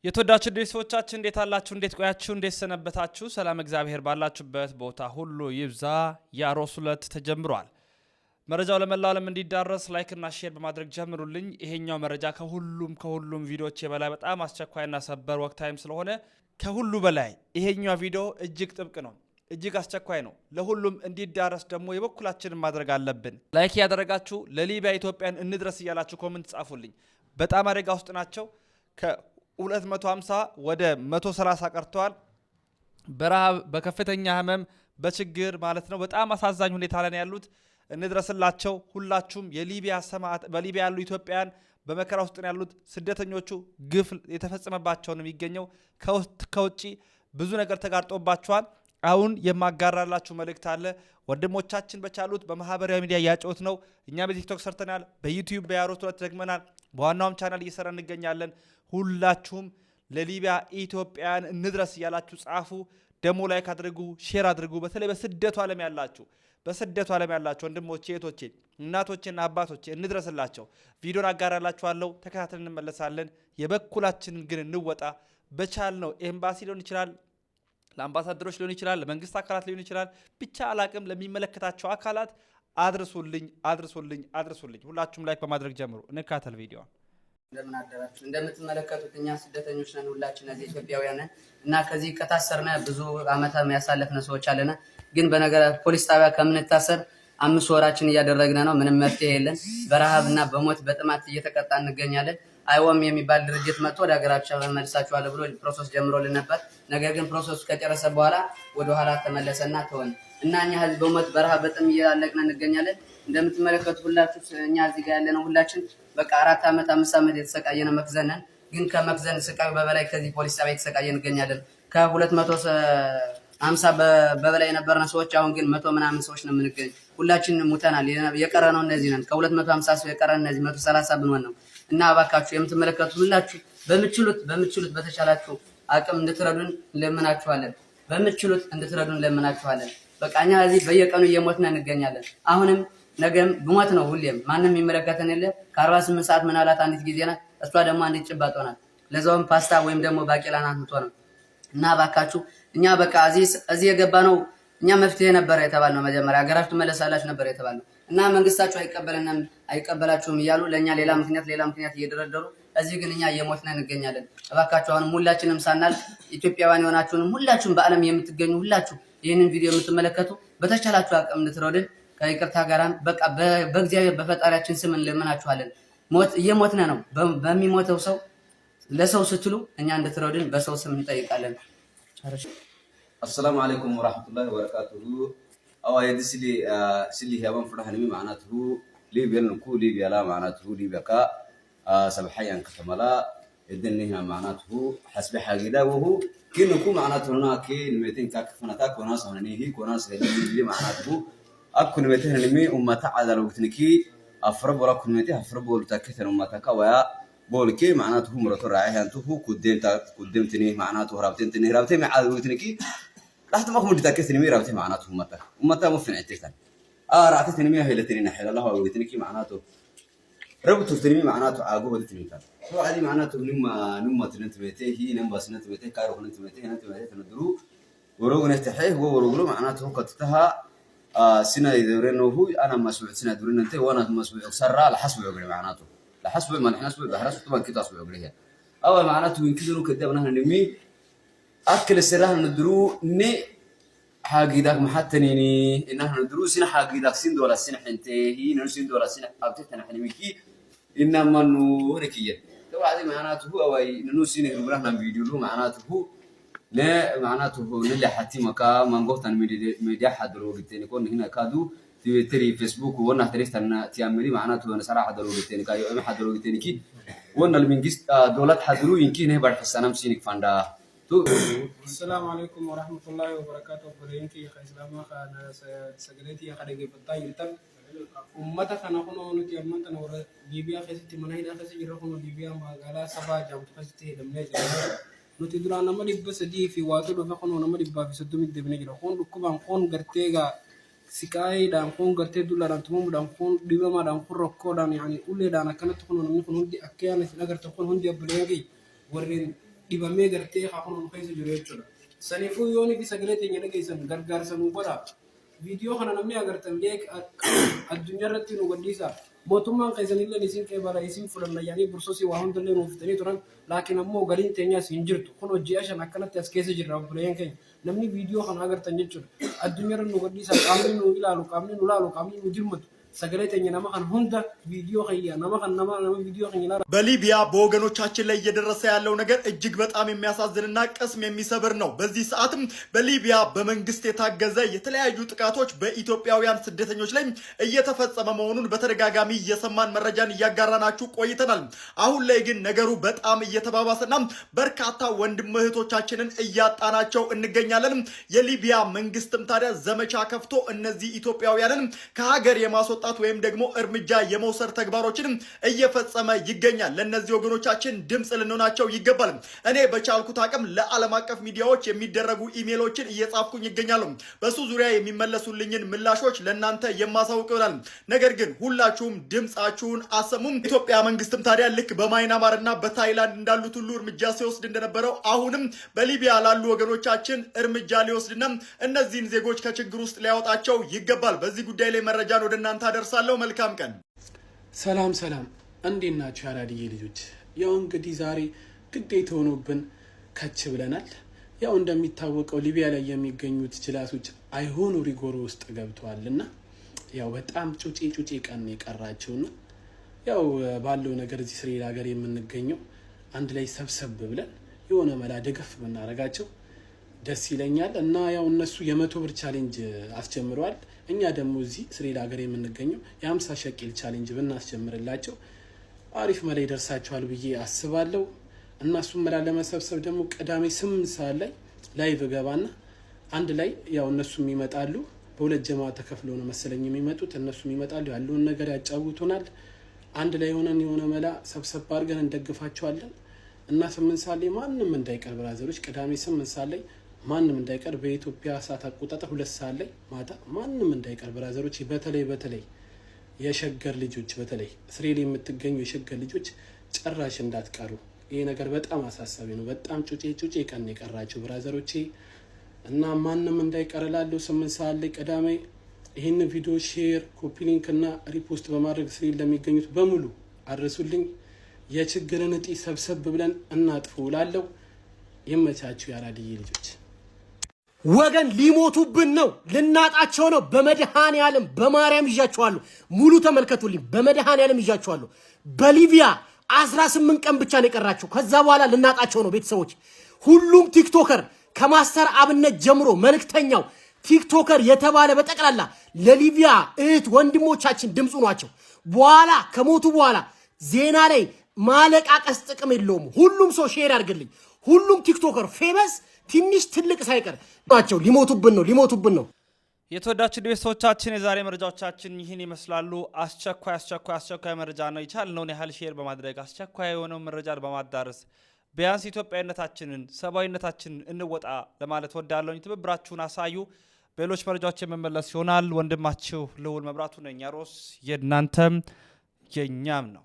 የተወዳችሁ ቤተሰቦቻችን እንዴት አላችሁ? እንዴት ቆያችሁ? እንዴት ሰነበታችሁ? ሰላም እግዚአብሔር ባላችሁበት ቦታ ሁሉ ይብዛ። የአሮስ ዕለት ተጀምሯል። መረጃው ለመላው ዓለም እንዲዳረስ ላይክ እና ሼር በማድረግ ጀምሩልኝ። ይሄኛው መረጃ ከሁሉም ቪዲዮዎች በላይ በጣም አስቸኳይና ሰበር ወቅታይም ስለሆነ ከሁሉ በላይ ይሄኛው ቪዲዮ እጅግ ጥብቅ ነው፣ እጅግ አስቸኳይ ነው። ለሁሉም እንዲዳረስ ደግሞ የበኩላችንን ማድረግ አለብን። ላይክ ያደረጋችሁ ለሊቢያ ኢትዮጵያን እንድረስ እያላችሁ ኮሜንት ጻፉልኝ። በጣም አደጋ ውስጥ ናቸው። 250 ወደ 130 ቀርተዋል። በረሃብ በከፍተኛ ህመም በችግር ማለት ነው። በጣም አሳዛኝ ሁኔታ ላይ ያሉት እንድረስላቸው። ሁላችሁም የሊቢያ ሰማዕት በሊቢያ ያሉ ኢትዮጵያውያን በመከራ ውስጥ ያሉት ስደተኞቹ ግፍ የተፈጸመባቸው ነው የሚገኘው። ከውጪ ብዙ ነገር ተጋርጦባቸዋል። አሁን የማጋራላችሁ መልእክት አለ። ወንድሞቻችን በቻሉት በማህበራዊ ሚዲያ ያጫውት ነው። እኛ በቲክቶክ ሰርተናል፣ በዩቲዩብ በያሮስ ዕለት ደግመናል፣ በዋናውም ቻናል እየሰራ እንገኛለን። ሁላችሁም ለሊቢያ ኢትዮጵያን እንድረስ እያላችሁ ጻፉ። ደሞ ላይክ አድርጉ፣ ሼር አድርጉ። በተለይ በስደቱ ዓለም ያላችሁ ወንድሞቼ፣ እህቶቼ፣ እናቶቼና አባቶቼ እንድረስላቸው። ቪዲዮን አጋራላችኋለሁ። ተከታተልን እንመለሳለን። የበኩላችንን ግን እንወጣ። በቻልነው ኤምባሲ ሊሆን ይችላል፣ ለአምባሳደሮች ሊሆን ይችላል፣ ለመንግስት አካላት ሊሆን ይችላል፣ ብቻ አላቅም፣ ለሚመለከታቸው አካላት አድርሱልኝ። ሁላችሁም ላይክ በማድረግ ጀምሩ። እንካተል ቪዲዮን። እንደምን አደራችሁ። እንደምትመለከቱት እኛ ስደተኞች ነን፣ ሁላችን እዚህ ኢትዮጵያውያን ነን እና ከዚህ ከታሰርነ ብዙ አመታት ያሳለፍነ ሰዎች አለና ግን በነገር ፖሊስ ጣቢያ ከምንታሰር 5 ወራችን እያደረግነ ነው። ምንም መፍትሄ የለን። በረሃብና በሞት በጥማት እየተቀጣ እንገኛለን። አይወም የሚባል ድርጅት መጥቶ ወደ ሀገራችሁ መልሳችኋል ብሎ ፕሮሰስ ጀምሮልን ነበር። ነገር ግን ፕሮሰሱ ከጨረሰ በኋላ ወደ ኋላ ተመለሰና ተወን እና እኛ ህዝብ በሞት በረሃብ በጥም እያለቅን እንገኛለን። እንደምትመለከቱት ሁላችሁ እኛ እዚህ ጋር ያለነው ሁላችን በቃ 4 ዓመት 5 ዓመት የተሰቃየነ መክዘነን። ግን ከመክዘን ስቃዩ በበላይ ከዚህ ፖሊስ ጣቢያ የተሰቃየን እንገኛለን። ከ250 በበላይ የነበርነ ሰዎች አሁን ግን 100 ምናምን ሰዎች ነው የምንገኝ። ሁላችን ሙተናል። የቀረነው እነዚህ ነን። ከ250 ሰው የቀረን እነዚህ 130 ብንሆን ነው እና እባካችሁ የምትመለከቱት ሁላችሁ በምትችሉት በተቻላችሁ አቅም እንድትረዱን ለምናችኋለን። በቃ እኛ እዚህ በየቀኑ እየሞትን እንገኛለን። አሁንም ነገም ብሞት ነው ሁሌም ማንም የሚመለከተን የለ። ከ48 ሰዓት ምናላት አንዲት ጊዜ ናት። እሷ ደግሞ አንዲት ጭባጦ ናት። ለዛውም ፓስታ ወይም ደግሞ ባቄላ ናት የምትሆነው እና እባካችሁ እኛ በቃ እዚህ የገባ ነው እኛ መፍትሄ ነበር የተባልነው። መጀመሪያ ሀገራችሁ ትመለሳላችሁ ነበር የተባልነው እና መንግስታችሁ አይቀበላችሁም እያሉ ለኛ ሌላ ምክንያት እየደረደሩ እዚህ ግን እኛ እየሞትን እንገኛለን። እባካችሁ አሁንም ሁላችንም ሳናልፍ ኢትዮጵያውያን የሆናችሁንም ሁላችሁም በአለም የምትገኙ ሁላችሁ ይህንን ቪዲዮ የምትመለከቱ በተቻላችሁ አቅም እንድትረዱን ከይቅርታ ጋራም በቃ በእግዚአብሔር በፈጣሪያችን ስም እንለምናችኋለን። እየሞትን ነው። በሚሞተው ሰው ለሰው ስትሉ እኛ እንድትረዱን በሰው ስም እንጠይቃለን። السلام عليكم ورحمة الله وبركاته. أوائل سلي هيبان فرحان مي معناته ليبيا نكو ليبيا لا معناته ليبيا كا سبحيا كتملا الدنيا معناته حسب حاجة وهو كي نكو معناته هنا كي نمتين كفناتا كوناس هنني هي كوناس هدي معناته أكون نمتين هنمي أمتا على الوقتنكي أفرب ولا كون نمتين أفرب ولا تكثر أمتا كويا بولكي معناته مرة راعيها أنتو قدمتني معناته هربتني مع الوقتنكي رحت ما كنت تاكسني مي رابطي معناته امتا مو فين عتيتن رعتني مي هيلتني نحل الله وقلتني كي معناته ربطوا تنمي معناته عاقو ودتني كان هو عادي معناته نما تنتمتي هي نما سنتمتي كارو نتمتي تندرو وروق نفتحيه هو وروق معناته قدتها سنه يدورنه هو انا مسؤول سنه دورن انت وانا مسؤول سرى على حسب يقول معناته لحسب ما نحن نسبه بحرس طبعا كده اسبوع يقولها اول معناته ينكدروا كدبنا نمي أكل السلاح ندرو ني حاجيدك محتنيني إن إحنا ندرو سين حاجيدك سين دولا سين حنتهي نرسين دولا سين أبتدنا حنميكي إنما نوركية تو عادي معناته هو أو ننوسين يقولنا فيديو له معناته لا معناته نلي حتى مكا منقطع ميديا حدرو قلتني كون هنا كادو تري فيسبوك وانا تريستنا تيامري معناته أنا صراحة حدرو قلتني كايو أم حدرو قلتني كي وانا المنجست دولات حدرو يمكن هي بعد حسنا مسينك فاندا السلام عليكم ورحمة الله وبركاته. فرينكي خيسلام خانا سجلتي خارجي بطاير تام أمتا خنا خنو نتي أمتا نور ليبيا خيستي مناهيدا خيستي جرخنو ليبيا ما قالا سبا جام خيستي دمني نتي درا نما دبس دي في واتو دفع خنو نما دبا في سدومي دبني جرخون ركوبان خون غرتيغا سكاي دان خون غرتي دولا دان تمم دان خون ديبا ما دان خون ركو دان يعني أولي دان كانت خنو نمي خنو دي أكيان نغرت خون هندي بليغي ورين dhibamee gartee haa kunuun keessa jiru jechuudha. Saniifuu yooni fi sagalee teenya dhageessan gargaarsa nu godha. Viidiyoo kana namni agartan addunyaa irratti nu gadhiisa. Mootummaan keessanillee isin qeebala isin fulanna yaanii bursoosii waa hundallee nuuf fitanii turan laakiin ammoo galiin teenyaas hin jirtu. Kun hojii ashan akkanatti as keessa jirra obboleeyyan keenya. Namni viidiyoo kana agartan jechuudha. Addunyaa irra nu gadhiisa qaamni nu ilaalu qaamni nu laalu qaamni nu dirmatu. ሰገለተኛ ነማን ሁንዳ ቪዲዮ ኸያ ነማን ቪዲዮ ኸኛ በሊቢያ በወገኖቻችን ላይ እየደረሰ ያለው ነገር እጅግ በጣም የሚያሳዝንና ቅስም የሚሰብር ነው። በዚህ ሰዓትም በሊቢያ በመንግስት የታገዘ የተለያዩ ጥቃቶች በኢትዮጵያውያን ስደተኞች ላይ እየተፈጸመ መሆኑን በተደጋጋሚ እየሰማን መረጃን እያጋራናችሁ ቆይተናል። አሁን ላይ ግን ነገሩ በጣም እየተባባሰና በርካታ ወንድም እህቶቻችንን እያጣናቸው እንገኛለን። የሊቢያ መንግስትም ታዲያ ዘመቻ ከፍቶ እነዚህ ኢትዮጵያውያንን ከሀገር የማስወጣት ወይም ደግሞ እርምጃ የመውሰድ ተግባሮችን እየፈጸመ ይገኛል። ለነዚህ ወገኖቻችን ድምጽ ልንሆናቸው ይገባል። እኔ በቻልኩት አቅም ለዓለም አቀፍ ሚዲያዎች የሚደረጉ ኢሜሎችን እየጻፍኩኝ ይገኛሉ። በሱ ዙሪያ የሚመለሱልኝን ምላሾች ለናንተ የማሳውቅ ይሆናል። ነገር ግን ሁላችሁም ድምጻችሁን አሰሙም። ኢትዮጵያ መንግስትም ታዲያ ልክ በማይናማርና በታይላንድ እንዳሉት ሁሉ እርምጃ ሲወስድ እንደነበረው አሁንም በሊቢያ ላሉ ወገኖቻችን እርምጃ ሊወስድና እነዚህን ዜጎች ከችግር ውስጥ ሊያወጣቸው ይገባል። በዚህ ጉዳይ ላይ መረጃን ወደ እናንተ ደርሳለሁ። መልካም ቀን። ሰላም እንዴት ናችሁ ያራድዬ ልጆች? ያው እንግዲህ ዛሬ ግዴታ ሆኖብን ከች ብለናል። ያው እንደሚታወቀው ሊቢያ ላይ የሚገኙት ጅላቶች አይሆኑ ሪጎሮ ውስጥ ገብተዋልና ያው በጣም ጩጬ ቀን የቀራቸውና ያው ባለው ነገር እዚህ እስራኤል ሀገር የምንገኘው አንድ ላይ ሰብሰብ ብለን የሆነ መላ ደገፍ ብናረጋቸው ደስ ይለኛል። እና ያው እነሱ የ100 ብር ቻሌንጅ አስጀምረዋል። እኛ ደግሞ እዚህ እስራኤል ሀገር የምንገኘው የ50 ሸቄል ቻሌንጅ ብናስጀምርላቸው አሪፍ መላ ይደርሳቸዋል ብዬ አስባለሁ። እና እሱን መላ ለመሰብሰብ ደግሞ ቅዳሜ 8 ሰዓት ላይ ላይቭ ገባና አንድ ላይ ያው እነሱም ይመጣሉ። በሁለት ጀማ ተከፍለው ነው መሰለኝ የሚመጡት። እነሱም ይመጣሉ፣ ያለውን ነገር ያጫውቱናል። አንድ ላይ ሆነን የሆነ መላ ሰብሰብ አድርገን እንደግፋቸዋለን። እና 8 ሰዓት ላይ ማንም እንዳይቀር ብራዘሮች፣ ቅዳሜ 8 ሰዓት ላይ ማንም እንዳይቀር፣ በኢትዮጵያ ሰዓት አቆጣጠር 2 ሰዓት ላይ ማታ ማንም እንዳይቀር ብራዘሮች። በተለይ የሸገር ልጆች፣ በተለይ እስራኤል የምትገኙ የሸገር ልጆች ጭራሽ እንዳትቀሩ። ይሄ ነገር በጣም አሳሳቢ ነው። በጣም ጩጬ ቀን የቀራችሁ ብራዘሮቼ። እና ማንም እንዳይቀር እላለሁ 8 ሰዓት ላይ ቅዳሜ። ይህን ቪዲዮ ሼር፣ ኮፒ ሊንክ እና ሪፖስት በማድረግ እስራኤል ለሚገኙት በሙሉ አድርሱልኝ። የችግርን እጢ ሰብሰብ ብለን እናጥፈው እላለሁ። ይመቻችሁ ያራድዬ ልጆች። ወገን ሊሞቱብን ነው፣ ልናጣቸው ነው። በመድኃኔዓለም በማርያም ይዣቸዋለሁ። ሙሉ ተመልከቱልኝ። በመድኃኔዓለም ይዣቸዋለሁ። በሊቢያ 18 ቀን ብቻ ነው የቀራቸው። ከዛ በኋላ ልናጣቸው ነው ቤተሰቦች። ሁሉም ቲክቶከር ከማስተር አብነት ጀምሮ መልእክተኛው ቲክቶከር የተባለ በጠቅላላ ለሊቢያ እህት ወንድሞቻችን ድምፁ ናቸው። በኋላ ከሞቱ በኋላ ዜና ላይ ማለቃቀስ ጥቅም የለውም። ሁሉም ሰው ሼር ያድርግልኝ። ሁሉም ቲክቶከር ፌመስ ትንሽ ትልቅ ሳይቀር ናቸው። ሊሞቱብን ነው። የተወዳችሁ ቤተሰቦቻችን የዛሬ መረጃዎቻችን ይህን ይመስላሉ። አስቸኳይ መረጃ ነው። የቻልነውን ያህል ሼር በማድረግ አስቸኳይ የሆነው መረጃ በማዳረስ ቢያንስ ኢትዮጵያዊነታችንን ሰብአዊነታችንን እንወጣ ለማለት ወዳለሁኝ። ትብብራችሁን አሳዩ። በሌሎች መረጃዎች የመመለስ ይሆናል። ወንድማችሁ ልዑል መብራቱ ነኝ። ያሮስ የእናንተም የኛም ነው።